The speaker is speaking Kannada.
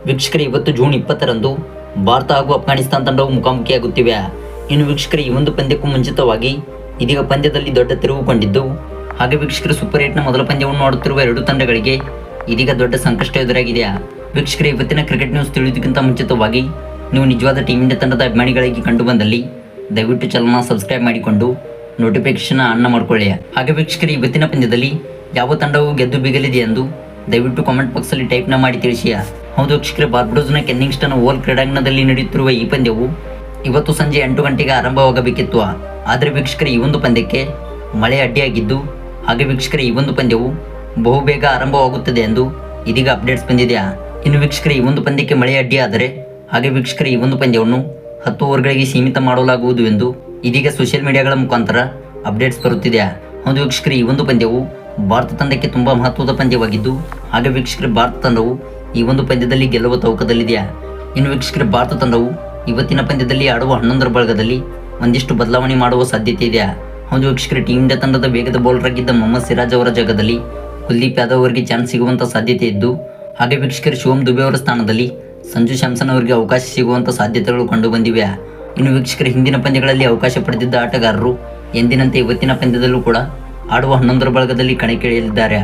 ವೀಕ್ಷಕರೇ, ಇವತ್ತು ಜೂನ್ 20ರಂದು ಭಾರತ ಹಾಗೂ ಅಫ್ಘಾನಿಸ್ತಾನ ತಂಡವು ಮುಖಾಮುಖಿಯಾಗುತ್ತಿವೆ. ಇನ್ನು ವೀಕ್ಷಕರೇ, ಈ ಒಂದು ಪಂದ್ಯಕ್ಕೂ ಮುಂಚಿತವಾಗಿ ಇದೀಗ ಪಂದ್ಯದಲ್ಲಿ ದೊಡ್ಡ ತಿರುವು ಕಂಡಿದ್ದು, ಹಾಗೆ ವೀಕ್ಷಕರು ಸೂಪರ್ 8ನ ಮೊದಲ ಪಂದ್ಯವನ್ನು ನೋಡುತ್ತಿರುವ ಎರಡು ತಂಡಗಳಿಗೆ ಇದೀಗ ದೊಡ್ಡ ಸಂಕಷ್ಟ ಎದುರಾಗಿದೆ. ವೀಕ್ಷಕರೇ, ಇವತ್ತಿನ ಕ್ರಿಕೆಟ್ ನ್ಯೂಸ್ ತಿಳಿಯುವುದಕ್ಕಿಂತ ಮುಂಚಿತವಾಗಿ ನೀವು ನಿಜವಾದ ಟೀಮ್ ಇಂಡಿಯಾ ತಂಡದ ಅಭಿಮಾನಿಗಳಿಗೆ ಕಂಡು ಬಂದಲ್ಲಿ ದಯವಿಟ್ಟು ಚಾನಲ್ನ ಸಬ್ಸ್ಕ್ರೈಬ್ ಮಾಡಿಕೊಂಡು ನೋಟಿಫಿಕೇಶನ್ ಆನ್ ಮಾಡಿಕೊಳ್ಳಿ. ಹಾಗೆ ವೀಕ್ಷಕರೇ, ಇವತ್ತಿನ ಪಂದ್ಯದಲ್ಲಿ ಯಾವ ತಂಡವು ಗೆದ್ದು ಬೀಗಲಿದೆ ಎಂದು ದಯವಿಟ್ಟು ಕಾಮೆಂಟ್ ಬಾಕ್ಸಲ್ಲಿ ಟೈಪ್ನ ಮಾಡಿ ತಿಳಿಸಿ. ಹೌದು ವೀಕ್ಷಕರೇ, ಬಾರ್ಬಡೋಸ್ನ ಕೆನ್ನಿಂಗ್ಸ್ಟನ್ ಓವಲ್ ಕ್ರೀಡಾಂಗಣದಲ್ಲಿ ನಡೆಯುತ್ತಿರುವ ಈ ಪಂದ್ಯವು ಇವತ್ತು ಸಂಜೆ 8 ಗಂಟೆಗೆ ಆರಂಭವಾಗಬೇಕಿತ್ತು. ಆದರೆ ವೀಕ್ಷಕರೇ, ಈ ಒಂದು ಪಂದ್ಯಕ್ಕೆ ಮಳೆ ಅಡ್ಡಿಯಾಗಿದ್ದು, ಹಾಗೆ ವೀಕ್ಷಕರೇ, ಈ ಒಂದು ಪಂದ್ಯವು ಬಹುಬೇಗ ಆರಂಭವಾಗುತ್ತದೆ ಎಂದು ಇದೀಗ ಅಪ್ಡೇಟ್ಸ್ ಬಂದಿದೆ. ಇನ್ನು ವೀಕ್ಷಕರೇ, ಈ ಒಂದು ಪಂದ್ಯಕ್ಕೆ ಮಳೆ ಅಡ್ಡಿಯಾದರೆ ಹಾಗೆ ವೀಕ್ಷಕರೇ, ಈ ಒಂದು ಪಂದ್ಯವನ್ನು 10 ಓವರ್ಗಳಿಗೆ ಸೀಮಿತ ಮಾಡಲಾಗುವುದು ಎಂದು ಇದೀಗ ಸೋಷಿಯಲ್ ಮೀಡಿಯಾಗಳ ಮುಖಾಂತರ ಅಪ್ಡೇಟ್ಸ್ ಬರುತ್ತಿದೆ. ಹೌದು ವೀಕ್ಷಕರೇ, ಈ ಒಂದು ಪಂದ್ಯವು ಭಾರತ ತಂಡಕ್ಕೆ ತುಂಬಾ ಮಹತ್ವದ ಪಂದ್ಯವಾಗಿದ್ದು, ಹಾಗೆ ವೀಕ್ಷಕರೇ, ಭಾರತ ತಂಡವು ಈ ಒಂದು ಪಂದ್ಯದಲ್ಲಿ ಗೆಲ್ಲುವ ತವಕದಲ್ಲಿದೆ. ಇನ್ನು ವೀಕ್ಷಕರೇ, ಭಾರತ ತಂಡವು ಇವತ್ತಿನ ಪಂದ್ಯದಲ್ಲಿ ಆಡುವ 11ರ ಬಳಗದಲ್ಲಿ ಒಂದಿಷ್ಟು ಬದಲಾವಣೆ ಮಾಡುವ ಸಾಧ್ಯತೆ ಇದೆ. ಹೌದು ವೀಕ್ಷಕರೇ, ಟೀಮ್ ಇಂಡಿಯಾ ತಂಡದ ವೇಗದ ಬೌಲರ್ ಆಗಿದ್ದ ಮೊಹಮ್ಮದ್ ಸಿರಾಜ್ ಅವರ ಜಾಗದಲ್ಲಿ ಕುಲ್ದೀಪ್ ಯಾದವ್ ಅವರಿಗೆ ಚಾನ್ಸ್ ಸಿಗುವಂತ ಸಾಧ್ಯತೆ ಇದ್ದು, ಹಾಗೆ ವೀಕ್ಷಕರೇ, ಶಿವಮ್ ದುಬೆ ಅವರ ಸ್ಥಾನದಲ್ಲಿ ಸಂಜು ಸ್ಯಾಮ್ಸನ್ ಅವರಿಗೆ ಅವಕಾಶ ಸಿಗುವಂತ ಸಾಧ್ಯತೆಗಳು ಕಂಡು ಬಂದಿವೆ. ಇನ್ನು ವೀಕ್ಷಕರೇ, ಹಿಂದಿನ ಪಂದ್ಯಗಳಲ್ಲಿ ಅವಕಾಶ ಪಡೆದಿದ್ದ ಆಟಗಾರರು ಎಂದಿನಂತೆ ಇವತ್ತಿನ ಪಂದ್ಯದಲ್ಲೂ ಕೂಡ ಆಡುವ 11ರ ಬಳಗದಲ್ಲಿ ಕಣಕ್ಕಿಳಿಯಲಿದ್ದಾರೆ.